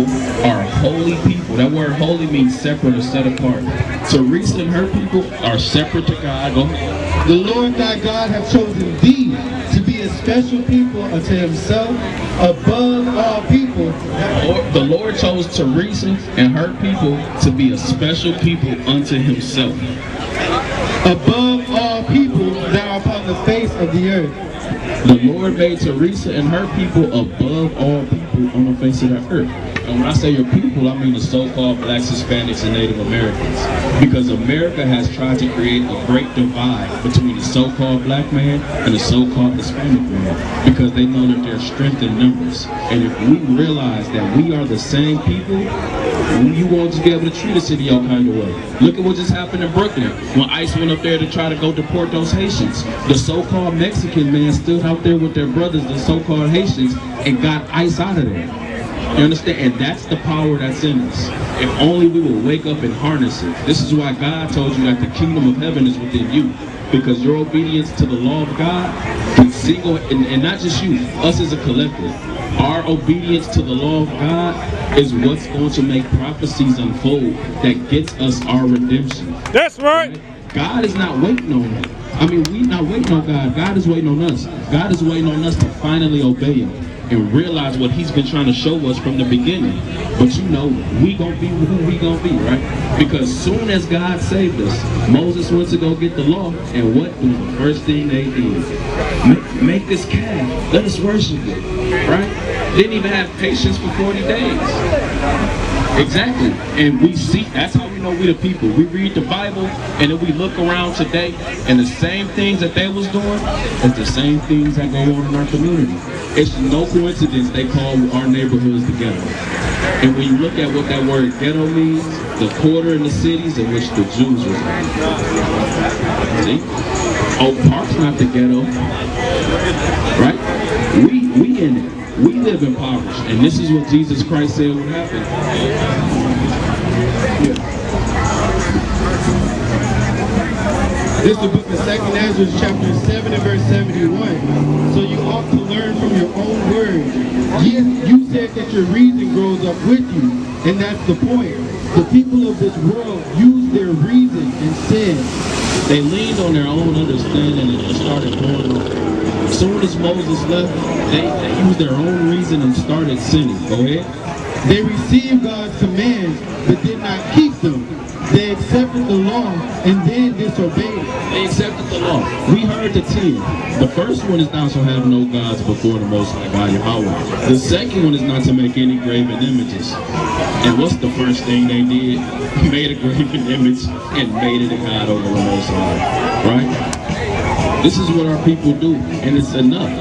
people are holy people. That word holy means separate or set apart. Teresa and her people are separate to God. Go ahead. The Lord thy God hath chosen thee to be a special people unto himself above all people. The Lord chose Teresa and her people to be a special people unto himself. Above all people that are upon the face of the earth. The Lord made Teresa and her people above all people on the face of the earth. And when I say your people, I mean the so-called blacks, Hispanics, and Native Americans. Because America has tried to create a great divide between the so-called black man and the so-called Hispanic man. Because they know that there's strength in numbers. And if we realize that we are the same people, you won't just be able to treat us in your kind of way. Look at what just happened in Brooklyn when ICE went up there to try to go deport those Haitians. The so-called Mexican man stood out there with their brothers, the so-called Haitians, and got ICE out of there. You understand? And that's the power that's in us. If only we will wake up and harness it. This is why God told you that the kingdom of heaven is within you. Because your obedience to the law of God can single, and not just you, us as a collective. Our obedience to the law of God is what's going to make prophecies unfold that gets us our redemption. That's right. God is not waiting on us. I mean, we're not waiting on God. God is waiting on us. God is waiting on us to finally obey him and realize what he's been trying to show us from the beginning. But you know, we gonna be who we gonna be, right? Because soon as God saved us, Moses went to go get the law, and what was the first thing they did? Make this calf. Let us worship it, right? Didn't even have patience for 40 days. Exactly. And we see, that's how we know we the people. We read the Bible, and then we look around today, and the same things that they was doing is the same things that go on in our community. It's no coincidence they call our neighborhoods the ghetto. And when you look at what that word ghetto means, the quarter in the cities in which the Jews reside. See? Oak Park's not the ghetto, right? We in it. We live impoverished, and this is what Jesus Christ said would happen. This is the book of 2 Ezra, chapter 7 and verse 71. So you ought to learn from your own words. Yes, you said that your reason grows up with you, and that's the point. The people of this world use their reason and sin. They leaned on their own understanding and started going on. As soon as Moses left, they used their own reason and started sinning. Go ahead. They received God's commands, but did not keep them. They accepted the law and then disobeyed it. They accepted the law. We heard the 10. The first one is thou shalt have no gods before the Most High God Yahweh. The second one is not to make any graven images. And what's the first thing they did? Made a graven image and made it a god over the Most High. Right? This is what our people do, and it's enough.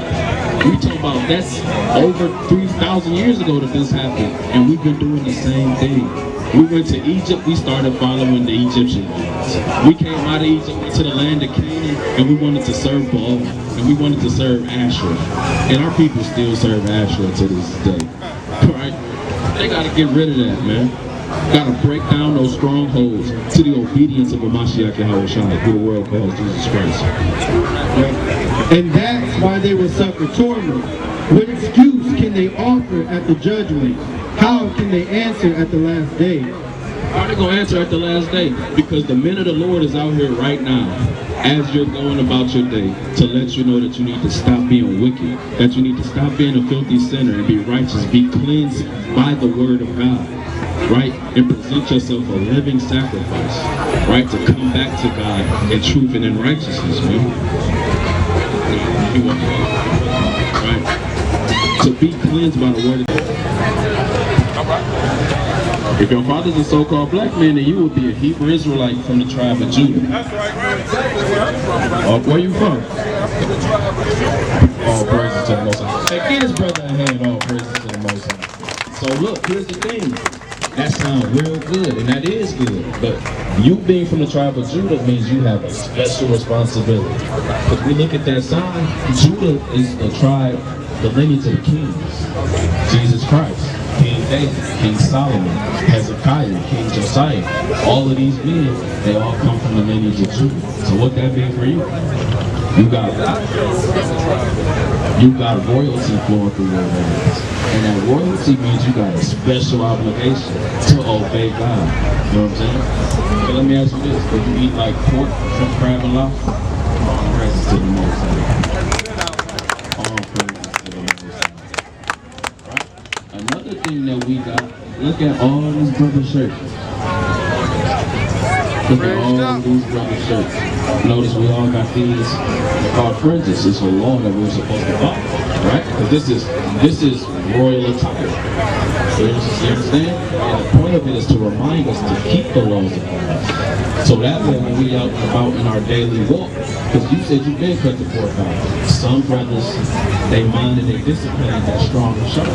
We talk about that's over 3,000 years ago that this happened, and we've been doing the same thing. We went to Egypt, we started following the Egyptian gods. We came out of Egypt to the land of Canaan, and we wanted to serve Baal, and we wanted to serve Asherah. And our people still serve Asherah to this day. Right? They gotta get rid of that, man. Gotta break down those strongholds to the obedience of a Mashiach Yahweh Shai, who the world calls Jesus Christ. And that's why they will suffer torment. What excuse can they offer at the judgment? How can they answer at the last day? How are they going to answer at the last day? Because the men of the Lord is out here right now, as you're going about your day, to let you know that you need to stop being wicked, that you need to stop being a filthy sinner and be righteous, be cleansed by the word of God, right? And present yourself a living sacrifice, right? To come back to God in truth and in righteousness, man. Right? To be cleansed by the word of God. If your father's a so-called black man, then you will be a Hebrew Israelite from the tribe of Judah. That's right. Where you from? All praises to the Most High. Hey, get his brother a hand. All praises to the Most High. So look, here's the thing. That sounds real good, and that is good. But you being from the tribe of Judah means you have a special responsibility. Because we look at that sign, Judah is the tribe, the lineage of the kings. Jesus Christ, King David, King Solomon, Hezekiah, King Josiah. All of these men, they all come from the lineage of Judah. So what that mean for you? You got You got royalty flowing through your veins. And that royalty means you got a special obligation to obey God. You know what I'm saying? So let me ask you this. If you eat like pork, shrimp, crab, and lobster, all praises to the Most High. All praises to the Most High. Right? Another thing that we got, look at all these brother shirts. Look at all these brother shirts. Notice we all got these called fringes. It's a law that we're supposed to follow, right? Because this is royal attire. You understand? And the point of it is to remind us to keep the laws of God. So that way when we out and about in our daily walk, because you said you've been cut the pork out. Some brothers, they mind and they discipline ain't that strong and sharp.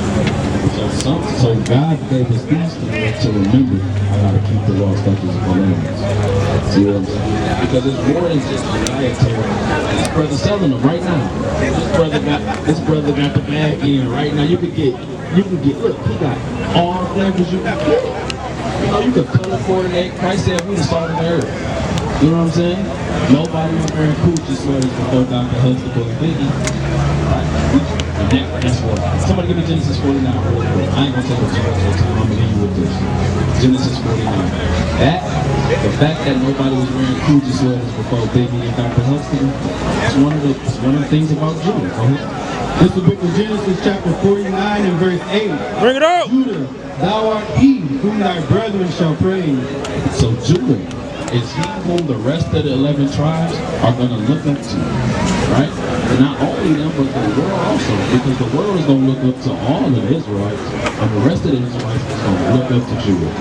So God gave us these things to remember I gotta keep the law, statutes, and commandments. See what I'm saying? Because it's more than just a dietary. This brother's selling them right now. This brother got the bag in right now. You can get, look, he got all flavors you got. You know, you could color coordinate. Christ said we the salt of the earth. You know what I'm saying? Nobody was wearing Coochie sweaters before Dr. Huxtable and Biggie. That's what. Somebody give me Genesis 49 real quick. I ain't gonna take up too much time. I'm gonna leave you with this. Genesis 49. The fact that nobody was wearing Coochie sweaters before Biggie and Dr. Huxtable, it's one of the things about Judah. Go ahead. This is the book of Genesis chapter 49 and verse 8. Bring it up. Judah, thou art he whom thy brethren shall praise. So Judah is he whom the rest of the 11 tribes are going to look up to, right? And not only them, but the world also, because the world is going to look up to all of the Israelites, and the rest of the Israelites is going to look up to Judah.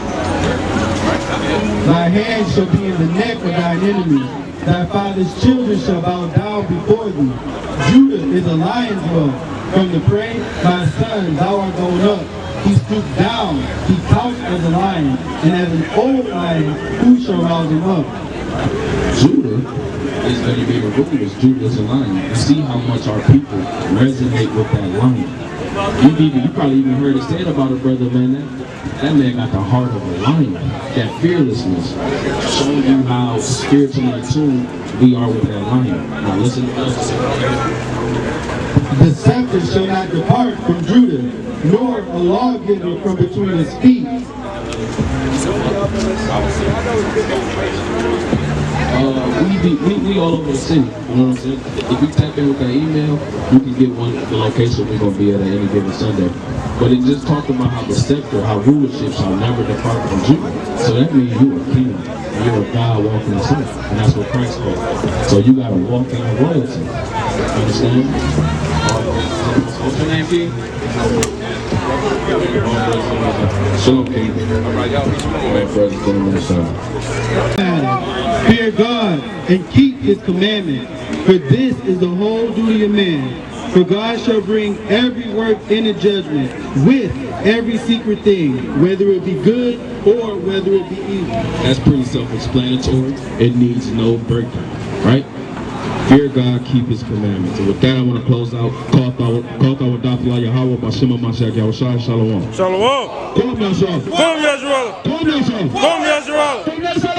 Thy hand shall be in the neck of thine enemies. Thy father's children shall bow down before thee. Judah is a lion's whelp. From the prey, my son, thou art gone up. He stooped down, he couched as a lion, and as an old lion, who shall rouse him up? Judah is going to be removed as Judah is a lion. You see how much our people resonate with that lion. You probably even heard it said about a brother, man, that man got the heart of a lion. That fearlessness, showing you how spiritually attuned we are with that lion. Now listen to us. The scepter shall not depart from Judah, nor a lawgiver from between his feet. We all over the city, you know what I'm saying? If you tap in with that email, you can get the location we're going to be at any given Sunday. But it just talked about how the scepter, how rulership shall never depart from Judah. So that means you're a king, and you're a God walking the city, and that's what Christ called. So you got to walk in royalty. Understand? What's your name, King? Shalom, King. All right, y'all. Fear God and keep his commandments, for this is the whole duty of man. For God shall bring every work into judgment with every secret thing, whether it be good or whether it be evil. That's pretty self-explanatory. It needs no breakdown, right? Fear God, keep his commandments. And with that, I want to close out. Shalom. Shalom. Kom Yashua. Kom Yashua. Kom Yashua. Kom Yashua.